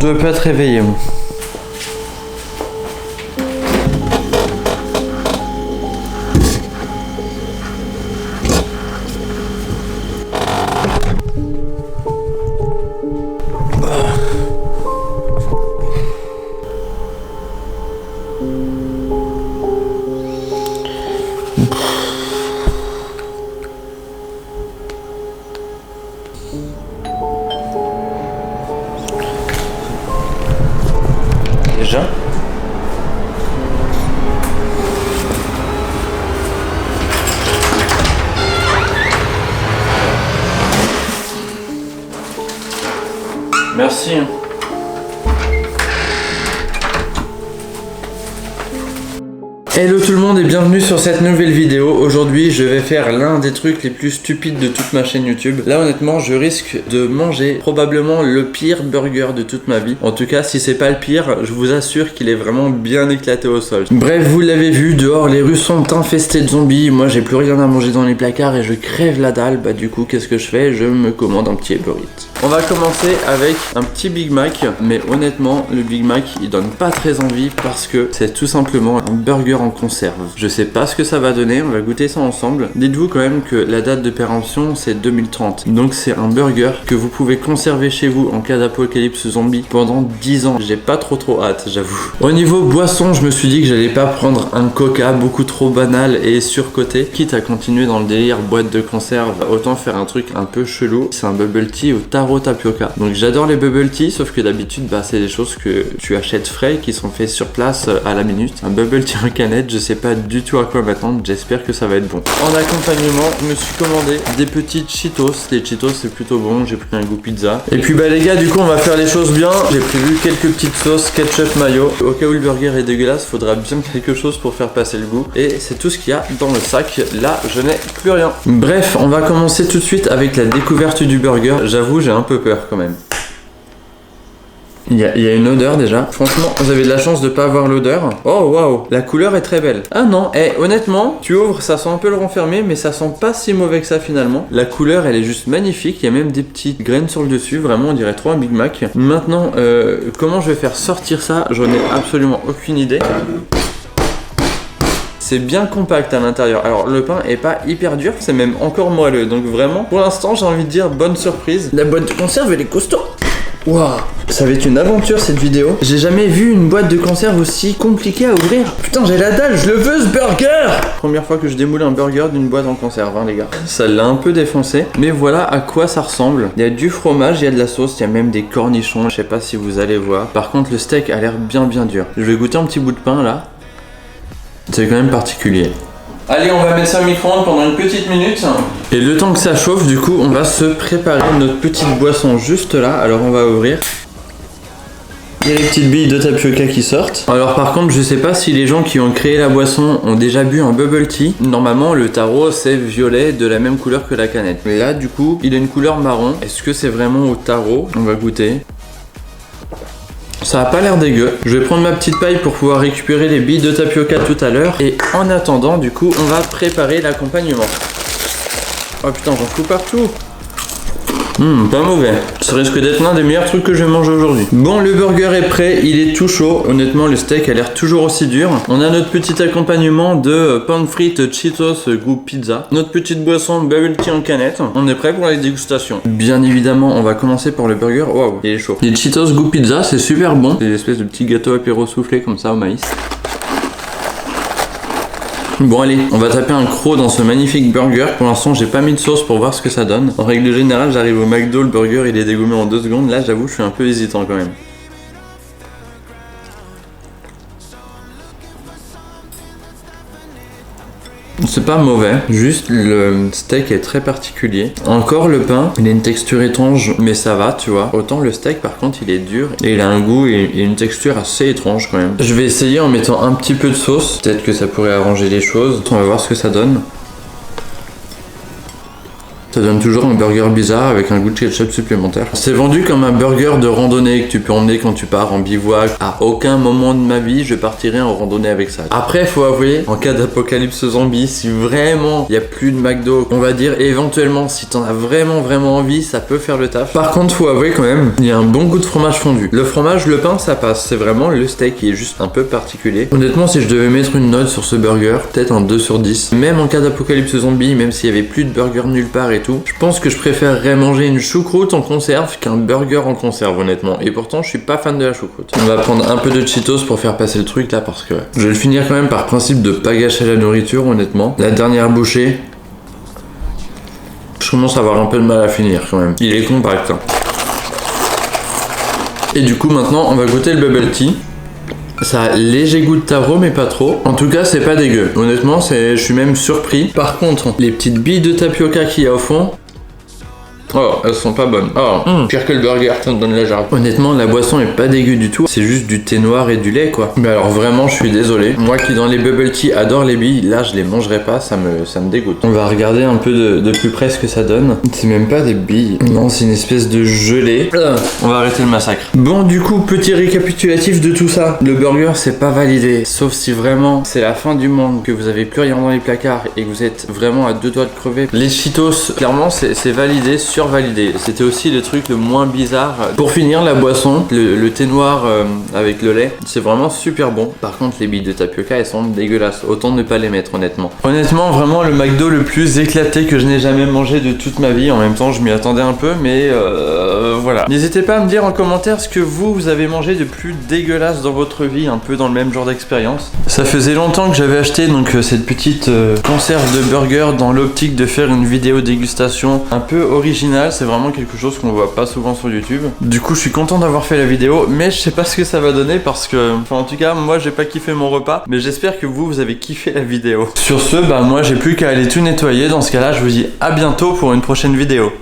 dois pas te réveiller, moi. Déjà ? Merci. Hello tout le monde et bienvenue sur cette nouvelle vidéo. Aujourd'hui je vais faire l'un des trucs les plus stupides de toute ma chaîne YouTube. Là honnêtement je risque de manger probablement le pire burger de toute ma vie. En tout cas si c'est pas le pire, je vous assure qu'il est vraiment bien éclaté au sol. Bref, vous l'avez vu, dehors les rues sont infestées de zombies. Moi j'ai plus rien à manger dans les placards et je crève la dalle. Bah du coup qu'est-ce que je fais? Je me commande un petit Uber Eats. On va commencer avec un petit Big Mac. Mais honnêtement le Big Mac il donne pas très envie parce que c'est tout simplement un burger en conserve. Je sais pas ce que ça va donner, on va goûter ça ensemble. Dites-vous quand même que la date de péremption c'est 2030. Donc c'est un burger que vous pouvez conserver chez vous en cas d'apocalypse zombie pendant 10 ans. J'ai pas trop hâte, j'avoue. Au niveau boisson, je me suis dit que j'allais pas prendre un coca beaucoup trop banal et surcoté. Quitte à continuer dans le délire boîte de conserve, autant faire un truc un peu chelou. C'est un bubble tea au taro tapioca. Donc j'adore les bubble tea, sauf que d'habitude bah, c'est des choses que tu achètes frais qui sont faits sur place à la minute. Un bubble tea en canette, je sais pas du tout à quoi m'attendre, j'espère que ça va être bon. En accompagnement, je me suis commandé des petites Cheetos. Les Cheetos c'est plutôt bon, j'ai pris un goût pizza. Et puis bah les gars, du coup on va faire les choses bien. J'ai prévu quelques petites sauces ketchup mayo. Au cas où le burger est dégueulasse, faudra bien quelque chose pour faire passer le goût. Et c'est tout ce qu'il y a dans le sac. Là, je n'ai plus rien. Bref, on va commencer tout de suite avec la découverte du burger. J'avoue, j'ai un peu peur quand même. Il y a une odeur déjà. Franchement, vous avez de la chance de pas avoir l'odeur. Oh waouh, la couleur est très belle. Ah non, honnêtement, tu ouvres, ça sent un peu le renfermé, mais ça sent pas si mauvais que ça finalement. La couleur, elle est juste magnifique. Il y a même des petites graines sur le dessus. Vraiment, on dirait trop un Big Mac. Maintenant, comment je vais faire sortir ça? J'en ai absolument aucune idée. C'est bien compact à l'intérieur. Alors le pain est pas hyper dur, c'est même encore moelleux. Donc vraiment, pour l'instant, j'ai envie de dire bonne surprise. La boîte de conserve, elle est costaud. Waouh, ça va être une aventure cette vidéo. J'ai jamais vu une boîte de conserve aussi compliquée à ouvrir. Putain, j'ai la dalle, je le veux ce burger. Première fois que je démoule un burger d'une boîte en conserve, hein les gars. Ça l'a un peu défoncé, mais voilà à quoi ça ressemble. Il y a du fromage, il y a de la sauce, il y a même des cornichons. Je sais pas si vous allez voir. Par contre, le steak a l'air bien dur. Je vais goûter un petit bout de pain là. C'est quand même particulier. Allez, on va mettre ça au micro-ondes pendant une petite minute. Et le temps que ça chauffe, du coup, on va se préparer notre petite boisson juste là. Alors on va ouvrir. Il y a les petites billes de tapioca qui sortent. Alors par contre, je sais pas si les gens qui ont créé la boisson ont déjà bu un bubble tea. Normalement, le taro c'est violet de la même couleur que la canette. Mais là, du coup, il a une couleur marron. Est-ce que c'est vraiment au taro? On va goûter. Ça a pas l'air dégueu. Je vais prendre ma petite paille pour pouvoir récupérer les billes de tapioca tout à l'heure. Et en attendant, du coup, on va préparer l'accompagnement. Oh putain, j'en fous partout. Pas mauvais. Ça risque d'être l'un des meilleurs trucs que je vais manger aujourd'hui. Bon, le burger est prêt, il est tout chaud. Honnêtement, le steak a l'air toujours aussi dur. On a notre petit accompagnement de pain frites Cheetos goût pizza. Notre petite boisson bubble tea en canette. On est prêt pour la dégustation. Bien évidemment, on va commencer par le burger. Waouh, il est chaud. Les Cheetos goût pizza, c'est super bon. C'est des espèces de petits gâteaux apéro soufflés comme ça au maïs. Bon allez, on va taper un croc dans ce magnifique burger. Pour l'instant j'ai pas mis de sauce pour voir ce que ça donne. En règle générale j'arrive au McDo, le burger il est dégommé en 2 secondes. Là j'avoue je suis un peu hésitant quand même. C'est pas mauvais, juste le steak est très particulier. Encore le pain, il a une texture étrange, mais ça va, tu vois. Autant le steak, par contre, il est dur et il a un goût et une texture assez étrange quand même. Je vais essayer en mettant un petit peu de sauce. Peut-être que ça pourrait arranger les choses. On va voir ce que ça donne. Ça donne toujours un burger bizarre avec un goût de ketchup supplémentaire. C'est vendu comme un burger de randonnée que tu peux emmener quand tu pars en bivouac. À aucun moment de ma vie je partirai en randonnée avec ça. Après faut avouer, en cas d'apocalypse zombie, si vraiment il n'y a plus de McDo, on va dire éventuellement si t'en as vraiment envie, ça peut faire le taf. Par contre faut avouer quand même, il y a un bon goût de fromage fondu. Le fromage, le pain ça passe, c'est vraiment le steak qui est juste un peu particulier. Honnêtement si je devais mettre une note sur ce burger, peut-être un 2 sur 10. Même en cas d'apocalypse zombie, même s'il y avait plus de burger nulle part et tout, je pense que je préférerais manger une choucroute en conserve qu'un burger en conserve honnêtement. Et pourtant je suis pas fan de la choucroute. On va prendre un peu de Cheetos pour faire passer le truc là parce que je vais le finir quand même par principe de pas gâcher la nourriture honnêtement. La dernière bouchée, je commence à avoir un peu de mal à finir quand même. Il est compact hein. Et du coup maintenant on va goûter le bubble tea. Ça a léger goût de taro mais pas trop. En tout cas c'est pas dégueu. Honnêtement je suis même surpris. Par contre les petites billes de tapioca qu'il y a au fond, oh, elles sont pas bonnes. Oh, pire que le burger, ça me donne la jarre. Honnêtement, la boisson est pas dégueu du tout. C'est juste du thé noir et du lait, quoi. Mais alors vraiment, je suis désolé. Moi qui dans les bubble tea adore les billes, là je les mangerai pas, ça me dégoûte. On va regarder un peu de plus près ce que ça donne. C'est même pas des billes. Non, c'est une espèce de gelée. On va arrêter le massacre. Bon, du coup, petit récapitulatif de tout ça. Le burger, c'est pas validé. Sauf si vraiment c'est la fin du monde, que vous avez plus rien dans les placards et que vous êtes vraiment à 2 doigts de crever. Les Cheetos, clairement, c'est validé, survalidé. C'était aussi le truc le moins bizarre. Pour finir, la boisson, le thé noir avec le lait, c'est vraiment super bon. Par contre, les billes de tapioca, elles sont dégueulasses. Autant ne pas les mettre, honnêtement. Honnêtement, vraiment le McDo le plus éclaté que je n'ai jamais mangé de toute ma vie. En même temps, je m'y attendais un peu, mais voilà. N'hésitez pas à me dire en commentaire ce que vous avez mangé de plus dégueulasse dans votre vie, un peu dans le même genre d'expérience. Ça faisait longtemps que j'avais acheté donc cette petite conserve de burger dans l'optique de faire une vidéo dégustation un peu originale. C'est vraiment quelque chose qu'on voit pas souvent sur YouTube. Du coup, je suis content d'avoir fait la vidéo, mais je sais pas ce que ça va donner parce que, enfin, en tout cas, moi, j'ai pas kiffé mon repas, mais j'espère que vous avez kiffé la vidéo. Sur ce, bah, moi, j'ai plus qu'à aller tout nettoyer. Dans ce cas-là, je vous dis à bientôt pour une prochaine vidéo.